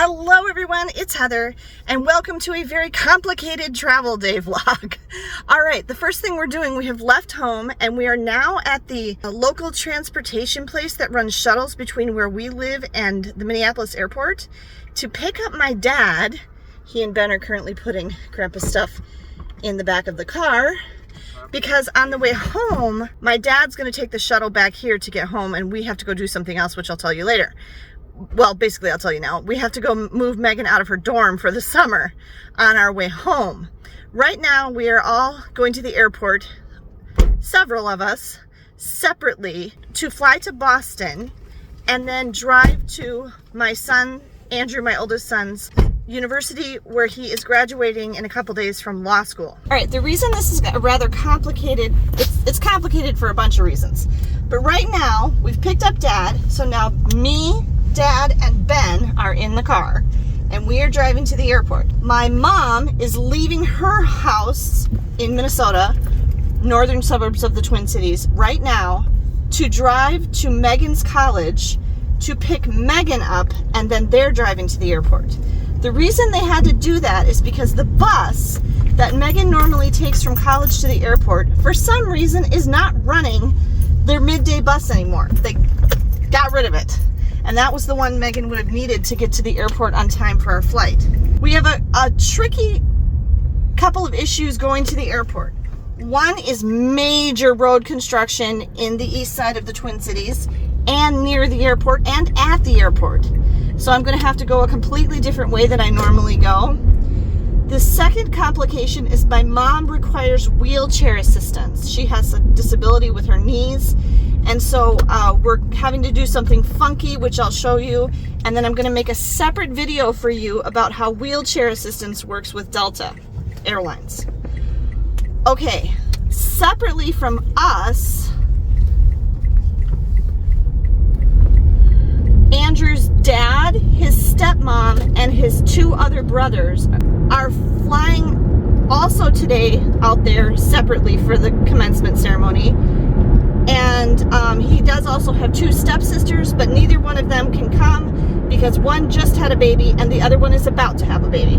Hello everyone, it's Heather, and welcome to a very complicated travel day vlog. All right, the first thing we're doing, we have left home and we are now at the local transportation place that runs shuttles between where we live and the Minneapolis airport to pick up my dad. He and Ben are currently putting Grandpa's stuff in the back of the car because on the way home, my dad's gonna take the shuttle back here to get home and we have to go do something else, which I'll tell you later. Well, basically, I'll tell you now. We have to go move Megan out of her dorm for the summer on our way home. Right now, we are all going to the airport, several of us, separately, to fly to Boston and then drive to my son, Andrew, my oldest son's university, where he is graduating in a couple days from law school. All right, the reason this is rather complicated, it's complicated for a bunch of reasons. But right now, we've picked up Dad, so now me, Dad, and Ben are in the car, and we are driving to the airport. My mom is leaving her house in Minnesota, northern suburbs of the Twin Cities, right now to drive to Megan's college to pick Megan up, and then they're driving to the airport. The reason they had to do that is because the bus that Megan normally takes from college to the airport, for some reason, is not running their midday bus anymore. They got rid of it. And that was the one Megan would have needed to get to the airport on time for our flight. We have a tricky couple of issues going to the airport. One is major road construction in the east side of the Twin Cities and near the airport and at the airport. So I'm going to have to go a completely different way than I normally go. The second complication is my mom requires wheelchair assistance. She has a disability with her knees. And so we're having to do something funky, which I'll show you. And then I'm going to make a separate video for you about how wheelchair assistance works with Delta Airlines. Okay, separately from us, Andrew's dad, his stepmom, and his two other brothers are flying also today out there separately for the commencement ceremony. And he does also have two stepsisters, but neither one of them can come because one just had a baby and the other one is about to have a baby.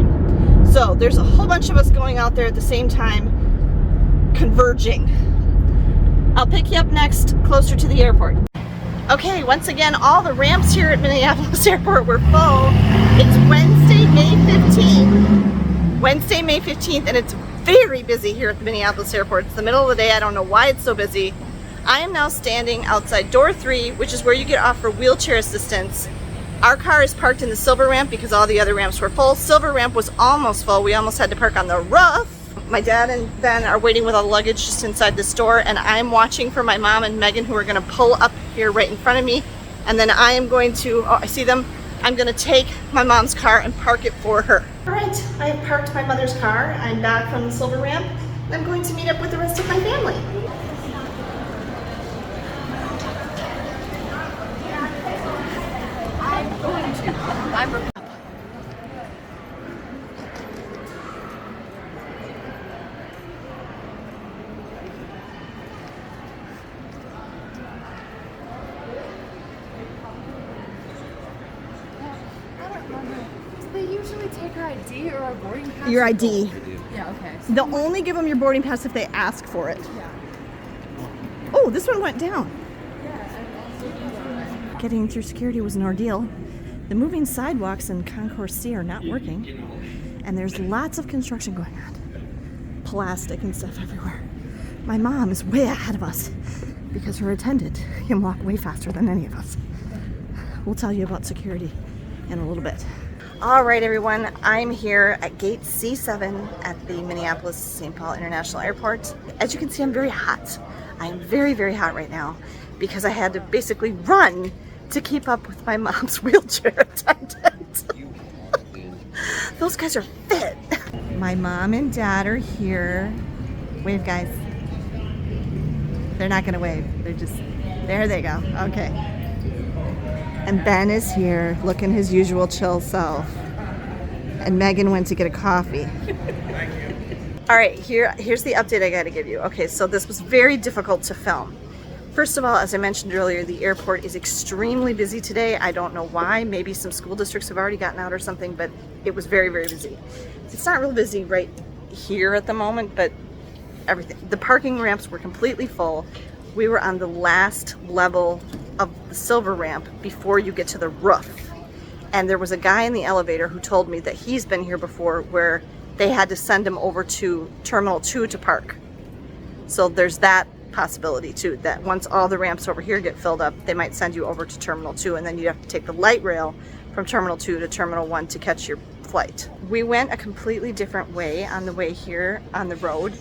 So there's a whole bunch of us going out there at the same time, converging. I'll pick you up next, closer to the airport. Okay, once again, all the ramps here at Minneapolis Airport were full. It's Wednesday, May 15th. Wednesday, May 15th, and it's very busy here at the Minneapolis Airport. It's the middle of the day. I don't know why it's so busy. I am now standing outside door 3, which is where you get off for wheelchair assistance. Our car is parked in the silver ramp because all the other ramps were full. Silver ramp was almost full. We almost had to park on the roof. My dad and Ben are waiting with all the luggage just inside the store, and I'm watching for my mom and Megan, who are going to pull up here right in front of me. And then I am going to, oh, I see them. I'm going to take my mom's car and park it for her. All right, I have parked my mother's car. I'm back from the silver ramp, and I'm going to meet up with the rest of my family. They usually take our ID or our boarding pass. Your ID. Yeah, okay. So They'll only give them your boarding pass if they ask for it. yeah. Oh, this one went down. Yeah, Getting through security was an ordeal. The moving sidewalks in Concourse C are not working, and there's lots of construction going on. Plastic and stuff everywhere. My mom is way ahead of us because her attendant can walk way faster than any of us. We'll tell you about security in a little bit. All right, everyone, I'm here at gate C7 at the Minneapolis St. Paul International Airport. As you can see, I'm very hot. I'm very, very hot right now because I had to basically run to keep up with my mom's wheelchair attendant. Those guys are fit. My mom and dad are here. Wave, guys. They're not gonna wave. They're just, there they go. Okay. And Ben is here looking his usual chill self. And Megan went to get a coffee. All right, here's the update I gotta give you. Okay, so this was very difficult to film First of all, as I mentioned earlier, the airport is extremely busy today. I don't know why. Maybe some school districts have already gotten out or something, but it was very, very busy. It's not real busy right here at the moment, but everything. The parking ramps were completely full. We were on the last level of the silver ramp before you get to the roof. And there was a guy in the elevator who told me that he's been here before where they had to send him over to Terminal 2 to park. So there's that possibility too, that once all the ramps over here get filled up, they might send you over to Terminal 2, and then you have to take the light rail from Terminal 2 to Terminal 1 to catch your flight. We went a completely different way on the way here on the road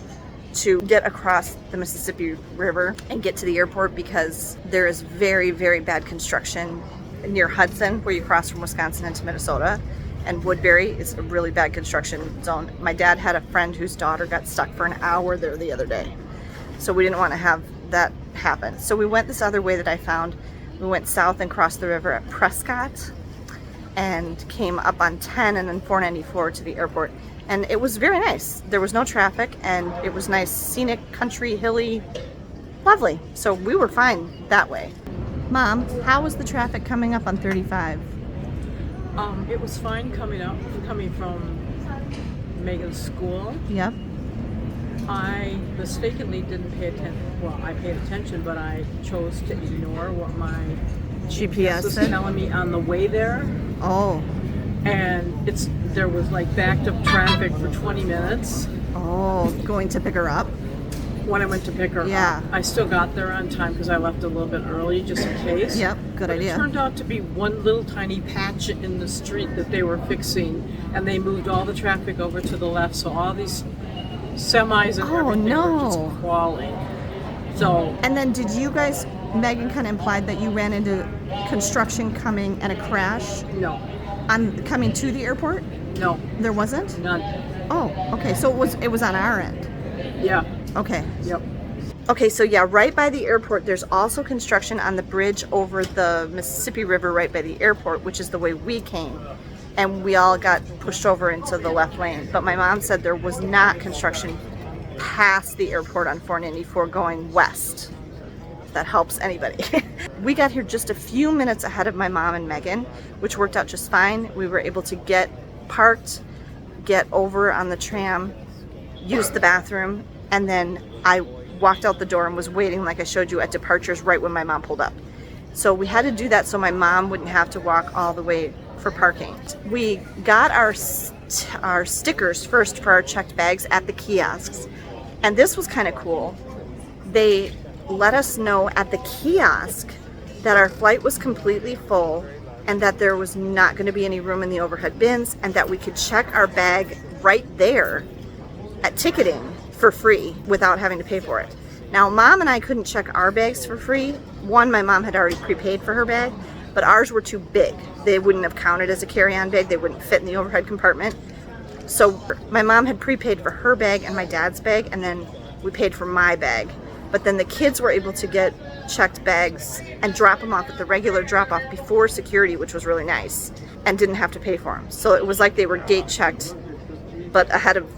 to get across the Mississippi River and get to the airport, because there is very, very bad construction near Hudson where you cross from Wisconsin into Minnesota, and Woodbury is a really bad construction zone. My dad had a friend whose daughter got stuck for an hour there the other day. So we didn't want to have that happen. So we went this other way that I found. We went south and crossed the river at Prescott and came up on 10 and then 494 to the airport. And it was very nice. There was no traffic, and it was nice, scenic, country, hilly, lovely. So we were fine that way. Mom, how was the traffic coming up on 35? It was fine coming from Megan's school. Yep. I mistakenly didn't pay attention. Well, I paid attention, but I chose to ignore what my GPS was said? telling me on the way there. Oh. And there was like backed up traffic for 20 minutes. Oh, going to pick her up? When I went to pick her up. I still got there on time because I left a little bit early just in case. Yep, good idea. It turned out to be one little tiny patch in the street that they were fixing, and they moved all the traffic over to the left, so all these semis and everything were just crawling. So. And then did you guys, Megan kind of implied that you ran into construction coming and a crash? No. Coming to the airport? No. There wasn't? None. Oh, okay. So it was on our end. Yeah. Okay. Yep. Okay, so yeah, right by the airport, there's also construction on the bridge over the Mississippi River right by the airport, which is the way we came. And we all got pushed over into the left lane. But my mom said there was not construction past the airport on 494 going west. If that helps anybody. We got here just a few minutes ahead of my mom and Megan, which worked out just fine. We were able to get parked, get over on the tram, use the bathroom, and then I walked out the door and was waiting, like I showed you, at departures right when my mom pulled up. So we had to do that so my mom wouldn't have to walk all the way for parking. We got our stickers first for our checked bags at the kiosks, and this was kind of cool. They let us know at the kiosk that our flight was completely full and that there was not going to be any room in the overhead bins, and that we could check our bag right there at ticketing for free without having to pay for it. Now, Mom and I couldn't check our bags for free. One, my mom had already prepaid for her bag, but ours were too big. They wouldn't have counted as a carry-on bag. They wouldn't fit in the overhead compartment. So my mom had prepaid for her bag and my dad's bag, and then we paid for my bag. But then the kids were able to get checked bags and drop them off at the regular drop-off before security, which was really nice, and didn't have to pay for them. So it was like they were gate checked, but ahead of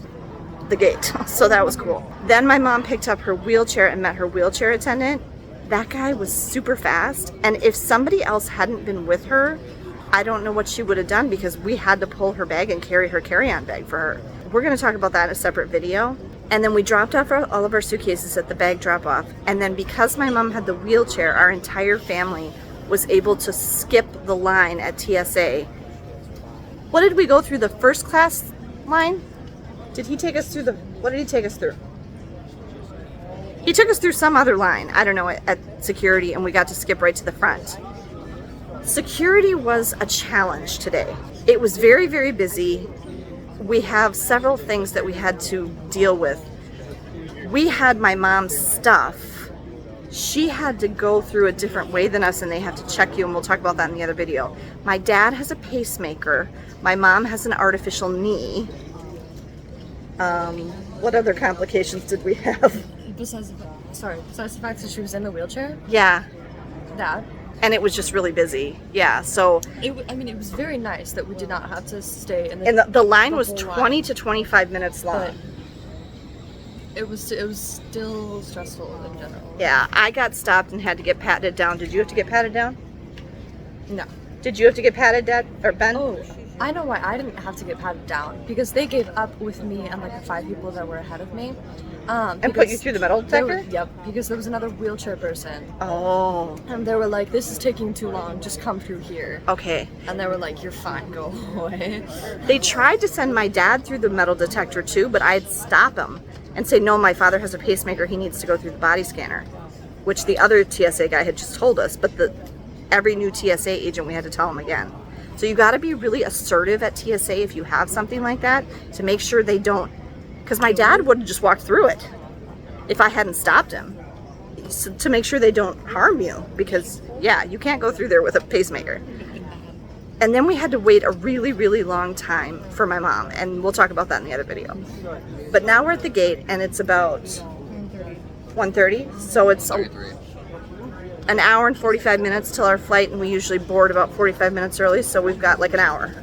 the gate. So that was cool. Then my mom picked up her wheelchair and met her wheelchair attendant. That guy was super fast, and if somebody else hadn't been with her, I don't know what she would have done, because we had to pull her bag and carry her carry-on bag for her. We're going to talk about that in a separate video. And then we dropped off all of our suitcases at the bag drop-off, and then because my mom had the wheelchair, our entire family was able to skip the line at TSA. What did we go through, the first class line? Did he take us through what did he take us through? He took us through some other line, I don't know, at security, and we got to skip right to the front. Security was a challenge today. It was very, very busy. We have several things that we had to deal with. We had my mom's stuff. She had to go through a different way than us, and they have to check you, and we'll talk about that in the other video. My dad has a pacemaker. My mom has an artificial knee. What other complications did we have? Besides the fact that she was in the wheelchair? Yeah. That. And it was just really busy. Yeah, so. It was very nice that we did not have to stay in the line was 20 to 25 minutes long. It was still stressful in general. Yeah, I got stopped and had to get patted down. Did you have to get patted down? No. Did you have to get patted down, or Ben? Oh, I know why I didn't have to get patted down, because they gave up with me and like the 5 people that were ahead of me. And put you through the metal detector? Yep, because there was another wheelchair person. Oh. And they were like, this is taking too long, just come through here. Okay. And they were like, you're fine, go away. They tried to send my dad through the metal detector too, but I'd stop him and say, no, my father has a pacemaker, he needs to go through the body scanner, which the other TSA guy had just told us, but every new TSA agent we had to tell him again. So you got to be really assertive at TSA if you have something like that, to make sure they don't, because my dad would have just walked through it if I hadn't stopped him, so, to make sure they don't harm you, because yeah, you can't go through there with a pacemaker. And then we had to wait a really, really long time for my mom, and we'll talk about that in the other video. But now we're at the gate, and it's about 1:30, so it's an hour and 45 minutes till our flight, and we usually board about 45 minutes early, so we've got like an hour.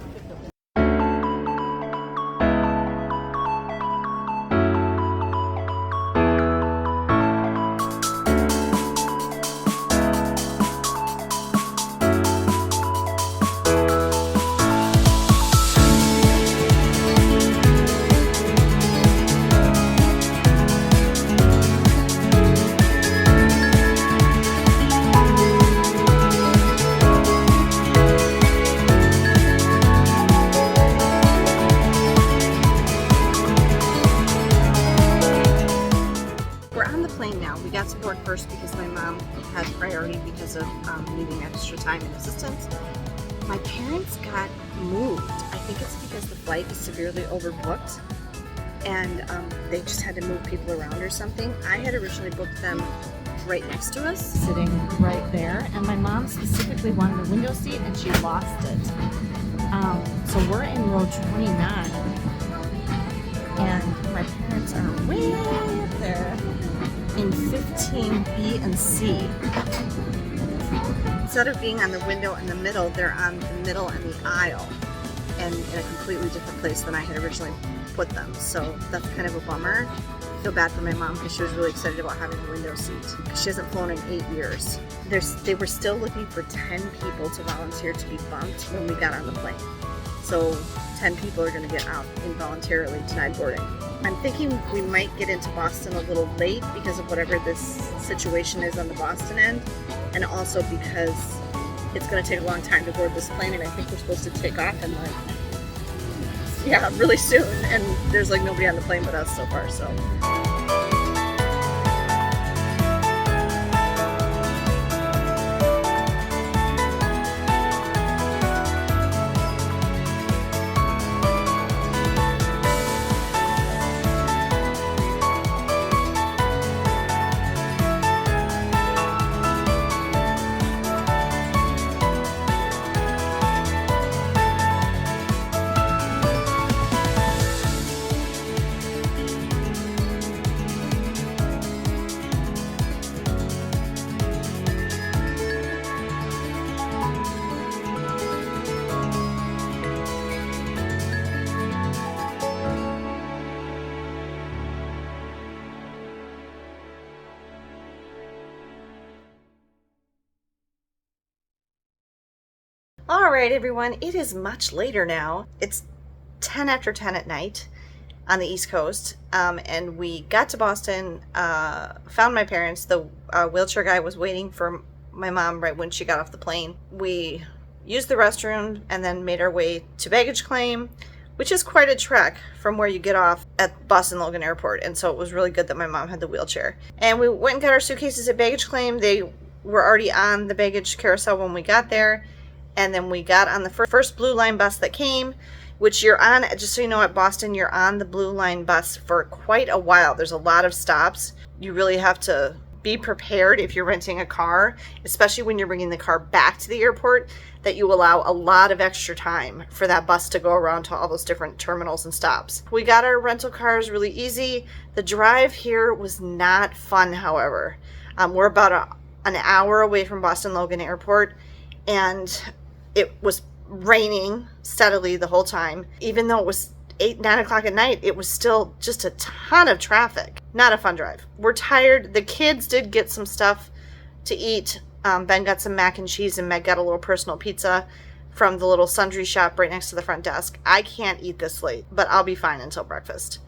First because my mom had priority because of needing extra time and assistance. My parents got moved. I think it's because the flight is severely overbooked and they just had to move people around or something. I had originally booked them right next to us, sitting right there, and my mom specifically wanted a window seat and she lost it. So we're in row 29 and my parents are way up there in 15B and C. Instead of being on the window in the middle, they're on the middle and the aisle, and in a completely different place than I had originally put them. So that's kind of a bummer. I feel bad for my mom because she was really excited about having a window seat. She hasn't flown in 8 years. They were still looking for 10 people to volunteer to be bumped when we got on the plane. So 10 people are going to get out involuntarily denied boarding. I'm thinking we might get into Boston a little late because of whatever this situation is on the Boston end, and also because it's going to take a long time to board this plane, and I think we're supposed to take off in really soon, and there's like nobody on the plane but us so far, so. All right, everyone, it is much later now. It's 10 after 10 at night on the East Coast, and we got to Boston, found my parents. The wheelchair guy was waiting for my mom right when she got off the plane. We used the restroom and then made our way to baggage claim, which is quite a trek from where you get off at Boston Logan Airport, and so it was really good that my mom had the wheelchair. And we went and got our suitcases at baggage claim. They were already on the baggage carousel when we got there. And then we got on the first Blue Line bus that came, which you're on, just so you know, at Boston, you're on the Blue Line bus for quite a while. There's a lot of stops. You really have to be prepared if you're renting a car, especially when you're bringing the car back to the airport, that you allow a lot of extra time for that bus to go around to all those different terminals and stops. We got our rental cars really easy. The drive here was not fun, however. We're about an hour away from Boston Logan Airport, and it was raining steadily the whole time. Even though it was 8, 9 o'clock at night, it was still just a ton of traffic. Not a fun drive. We're tired. The kids did get some stuff to eat. Ben got some mac and cheese, and Meg got a little personal pizza from the little sundry shop right next to the front desk. I can't eat this late, but I'll be fine until breakfast.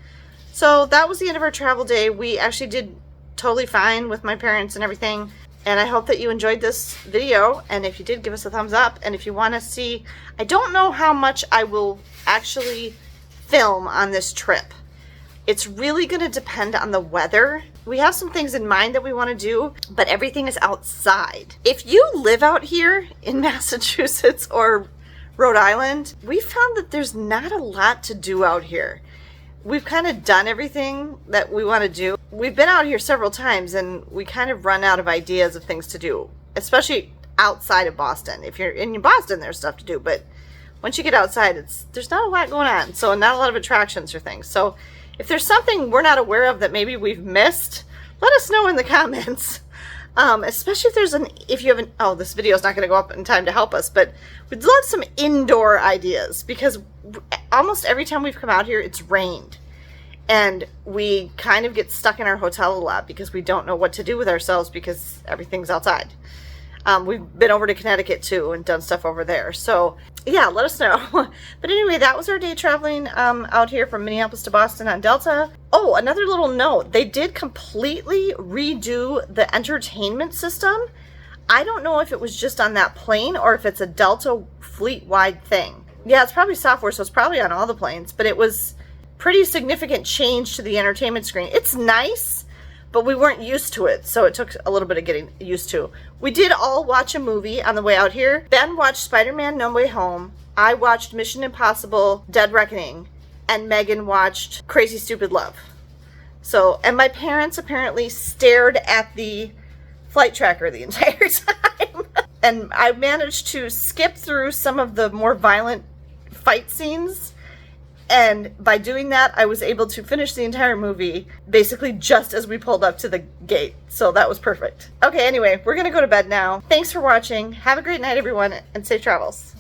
So that was the end of our travel day. We actually did totally fine with my parents and everything. And I hope that you enjoyed this video. And if you did, give us a thumbs up. And if you want to see, I don't know how much I will actually film on this trip. It's really going to depend on the weather. We have some things in mind that we want to do, but everything is outside. If you live out here in Massachusetts or Rhode Island, we found that there's not a lot to do out here. We've kind of done everything that we want to do. We've been out here several times and we kind of run out of ideas of things to do, especially outside of Boston. If you're in Boston, there's stuff to do, but once you get outside, there's not a lot going on. So not a lot of attractions or things. So if there's something we're not aware of that maybe we've missed, let us know in the comments. Especially if you haven't, this video is not going to go up in time to help us, but we'd love some indoor ideas because almost every time we've come out here, it's rained. And we kind of get stuck in our hotel a lot because we don't know what to do with ourselves because everything's outside. We've been over to Connecticut too and done stuff over there. So yeah, let us know. But anyway, that was our day traveling out here from Minneapolis to Boston on Delta. Oh, another little note. They did completely redo the entertainment system. I don't know if it was just on that plane or if it's a Delta fleet-wide thing. Yeah, it's probably software, so it's probably on all the planes. But it was pretty significant change to the entertainment screen. It's nice, but we weren't used to it, so it took a little bit of getting used to. We did all watch a movie on the way out here. Ben watched Spider-Man No Way Home. I watched Mission Impossible Dead Reckoning. And Megan watched Crazy Stupid Love. So, and my parents apparently stared at the flight tracker the entire time. And I managed to skip through some of the more violent fight scenes. And by doing that, I was able to finish the entire movie basically just as we pulled up to the gate. So that was perfect. Okay, anyway, we're going to go to bed now. Thanks for watching. Have a great night, everyone, and safe travels.